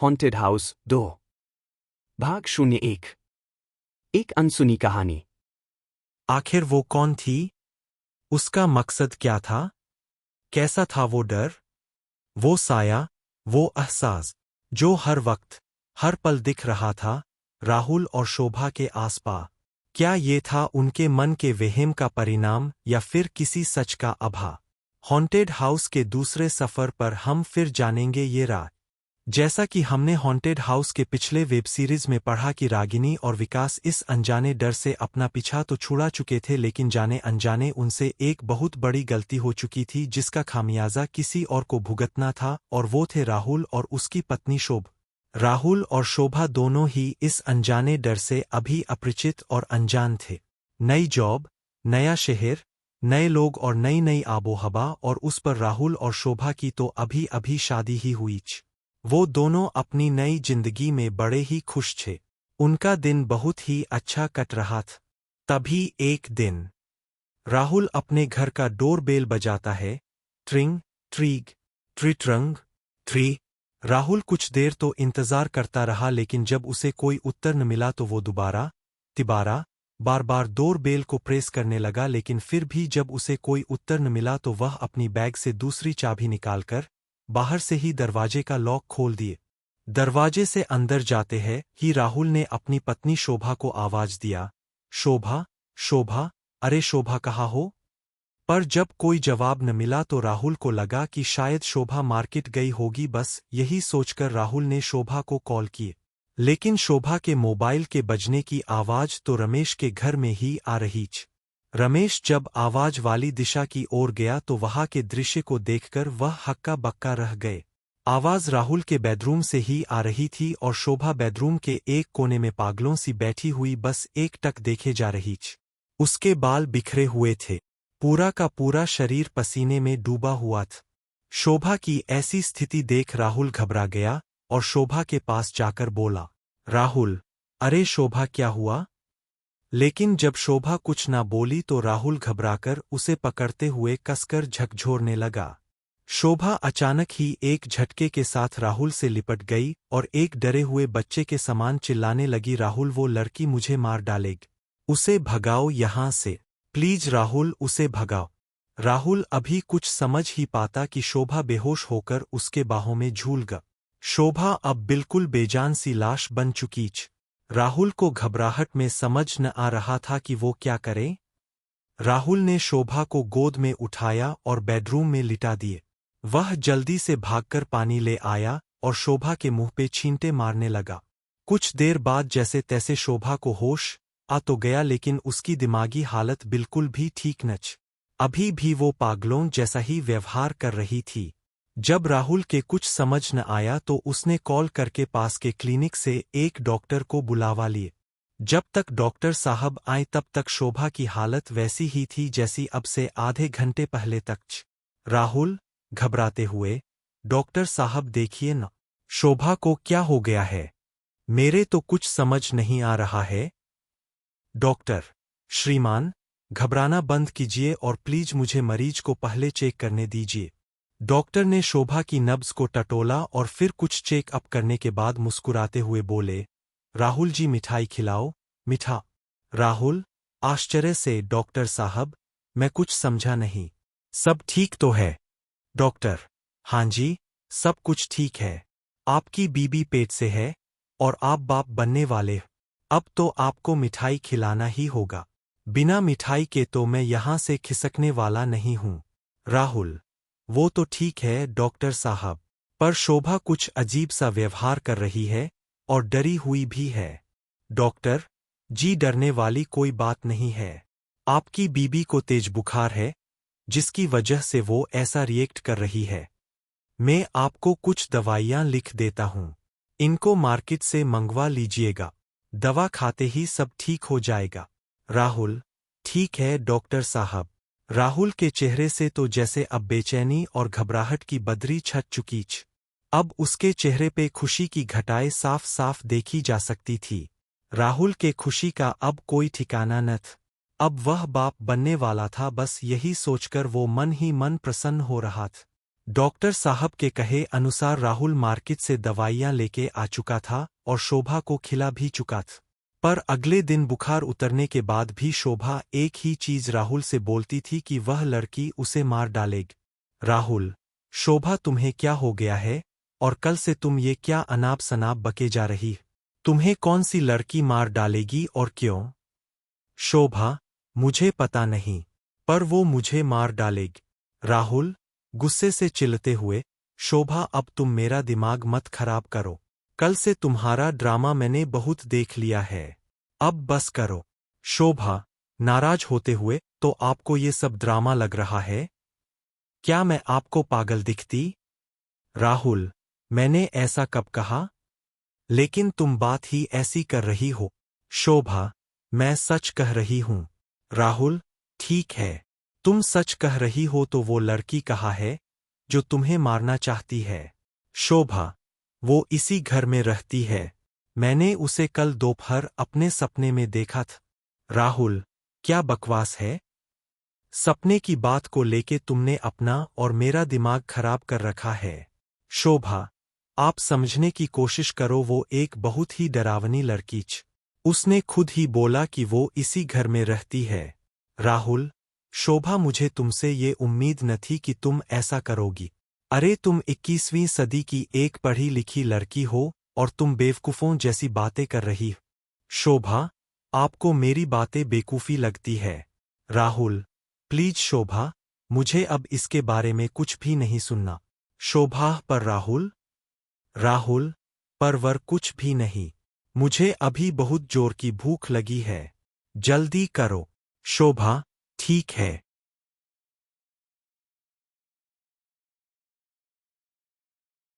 Haunted house 2 भाग 01 एक अनसुनी कहानी। आखिर वो कौन थी? उसका मकसद क्या था? कैसा था वो डर, वो साया, वो एहसास जो हर वक्त, हर पल दिख रहा था राहुल और शोभा के आसपास? क्या ये था उनके मन के वहम का परिणाम या फिर किसी सच का आभा? हॉन्टेड हाउस के दूसरे सफर पर हम फिर जानेंगे ये रात। जैसा कि हमने हॉन्टेड हाउस के पिछले वेब सीरीज में पढ़ा कि रागिनी और विकास इस अनजाने डर से अपना पीछा तो छुड़ा चुके थे, लेकिन जाने अनजाने उनसे एक बहुत बड़ी गलती हो चुकी थी जिसका खामियाजा किसी और को भुगतना था, और वो थे राहुल और उसकी पत्नी शोभा। राहुल और शोभा दोनों ही इस अनजाने डर से अभी अपरिचित और अनजान थे। नई जॉब, नया शहर, नए लोग और नई नई आबोहवा, और उस पर राहुल और शोभा की तो अभी अभी शादी ही हुई। वो दोनों अपनी नई जिंदगी में बड़े ही खुश थे। उनका दिन बहुत ही अच्छा कट रहा था। तभी एक दिन राहुल अपने घर का डोरबेल बजाता है। ट्रिंग ट्रीग ट्रिट्रंग ट्री। राहुल कुछ देर तो इंतजार करता रहा, लेकिन जब उसे कोई उत्तर न मिला तो वो तिबारा बार बार डोरबेल को प्रेस करने लगा, लेकिन फिर भी जब उसे कोई उत्तर न मिला तो वह अपनी बैग से दूसरी चाबी निकालकर बाहर से ही दरवाजे का लॉक खोल दिए। दरवाजे से अंदर जाते ही राहुल ने अपनी पत्नी शोभा को आवाज दिया, शोभा, शोभा, अरे शोभा कहाँ हो? पर जब कोई जवाब न मिला तो राहुल को लगा कि शायद शोभा मार्केट गई होगी। बस यही सोचकर राहुल ने शोभा को कॉल किए, लेकिन शोभा के मोबाइल के बजने की आवाज तो रमेश के घर में ही आ रही थी। रमेश जब आवाज वाली दिशा की ओर गया तो वहां के दृश्य को देखकर वह हक्का बक्का रह गए। आवाज राहुल के बेडरूम से ही आ रही थी और शोभा बेडरूम के एक कोने में पागलों सी बैठी हुई बस एकटक देखे जा रही थी। उसके बाल बिखरे हुए थे, पूरा का पूरा शरीर पसीने में डूबा हुआ था। शोभा की ऐसी स्थिति देख राहुल घबरा गया और शोभा के पास जाकर बोला, राहुल, अरे शोभा क्या हुआ? लेकिन जब शोभा कुछ ना बोली तो राहुल घबराकर उसे पकड़ते हुए कसकर झकझोरने लगा। शोभा अचानक ही एक झटके के साथ राहुल से लिपट गई और एक डरे हुए बच्चे के समान चिल्लाने लगी, राहुल, वो लड़की मुझे मार डालेगी, उसे भगाओ यहां से, प्लीज राहुल, उसे भगाओ। राहुल अभी कुछ समझ ही पाता कि शोभा बेहोश होकर उसके बाहों में झूल गई। शोभा अब बिल्कुल बेजान सी लाश बन चुकी थी। राहुल को घबराहट में समझ न आ रहा था कि वो क्या करे। राहुल ने शोभा को गोद में उठाया और बेडरूम में लिटा दिए। वह जल्दी से भागकर पानी ले आया और शोभा के मुंह पे छींटे मारने लगा। कुछ देर बाद जैसे तैसे शोभा को होश आ तो गया, लेकिन उसकी दिमागी हालत बिल्कुल भी ठीक न थी। अभी भी वो पागलों जैसा ही व्यवहार कर रही थी। जब राहुल के कुछ समझ न आया तो उसने कॉल करके पास के क्लिनिक से एक डॉक्टर को बुलावा लिए। जब तक डॉक्टर साहब आए तब तक शोभा की हालत वैसी ही थी जैसी अब से आधे घंटे पहले तक थी। राहुल, घबराते हुए, डॉक्टर साहब देखिए न, शोभा को क्या हो गया है? मेरे तो कुछ समझ नहीं आ रहा है। डॉक्टर, श्रीमान, घबराना बंद कीजिए और प्लीज मुझे मरीज को पहले चेक करने दीजिए। डॉक्टर ने शोभा की नब्ज को टटोला और फिर कुछ चेकअप करने के बाद मुस्कुराते हुए बोले, राहुल जी मिठाई खिलाओ। मिठा? राहुल, आश्चर्य से, डॉक्टर साहब, मैं कुछ समझा नहीं। सब ठीक तो है? डॉक्टर, हाँ जी, सब कुछ ठीक है। आपकी बीबी पेट से है और आप बाप बनने वाले हैं। अब तो आपको मिठाई खिलाना ही होगा। बिना मिठाई के तो मैं यहां से खिसकने वाला नहीं हूं। राहुल, वो तो ठीक है डॉक्टर साहब, पर शोभा कुछ अजीब सा व्यवहार कर रही है और डरी हुई भी है। डॉक्टर जी, डरने वाली कोई बात नहीं है। आपकी बीबी को तेज बुखार है जिसकी वजह से वो ऐसा रिएक्ट कर रही है। मैं आपको कुछ दवाइयां लिख देता हूं, इनको मार्केट से मंगवा लीजिएगा। दवा खाते ही सब ठीक हो जाएगा। राहुल, ठीक है डॉक्टर साहब। राहुल के चेहरे से तो जैसे अब बेचैनी और घबराहट की बदरी छट चुकी थी। अब उसके चेहरे पे खुशी की घटाएं साफ साफ देखी जा सकती थी। राहुल के खुशी का अब कोई ठिकाना न था। अब वह बाप बनने वाला था, बस यही सोचकर वो मन ही मन प्रसन्न हो रहा था। डॉक्टर साहब के कहे अनुसार राहुल मार्केट से दवाइयां लेके आ चुका था और शोभा को खिला भी चुका था। पर अगले दिन बुखार उतरने के बाद भी शोभा एक ही चीज राहुल से बोलती थी कि वह लड़की उसे मार डालेगी। राहुल, शोभा तुम्हें क्या हो गया है और कल से तुम ये क्या अनाप शनाप बके जा रही? तुम्हें कौन सी लड़की मार डालेगी और क्यों? शोभा, मुझे पता नहीं, पर वो मुझे मार डालेगी। राहुल, गुस्से से चिल्लाते हुए, शोभा अब तुम मेरा दिमाग मत खराब करो। कल से तुम्हारा ड्रामा मैंने बहुत देख लिया है। अब बस करो। शोभा, नाराज होते हुए, तो आपको ये सब ड्रामा लग रहा है? क्या मैं आपको पागल दिखती? राहुल, मैंने ऐसा कब कहा? लेकिन तुम बात ही ऐसी कर रही हो। शोभा, मैं सच कह रही हूं। राहुल, ठीक है, तुम सच कह रही हो तो वो लड़की कहाँ है जो तुम्हें मारना चाहती है? शोभा, वो इसी घर में रहती है। मैंने उसे कल दोपहर अपने सपने में देखा था। राहुल, क्या बकवास है? सपने की बात को लेके तुमने अपना और मेरा दिमाग खराब कर रखा है। शोभा, आप समझने की कोशिश करो, वो एक बहुत ही डरावनी लड़की छ। उसने खुद ही बोला कि वो इसी घर में रहती है। राहुल, शोभा, मुझे तुमसे ये उम्मीद न थी कि तुम ऐसा करोगी। अरे तुम 21वीं सदी की एक पढ़ी लिखी लड़की हो और तुम बेवकूफों जैसी बातें कर रही हो। शोभा, आपको मेरी बातें बेवकूफी लगती है। राहुल, प्लीज शोभा, मुझे अब इसके बारे में कुछ भी नहीं सुनना। शोभा, पर राहुल। राहुल, पर कुछ भी नहीं। मुझे अभी बहुत जोर की भूख लगी है। जल्दी करो। शोभा, ठीक है।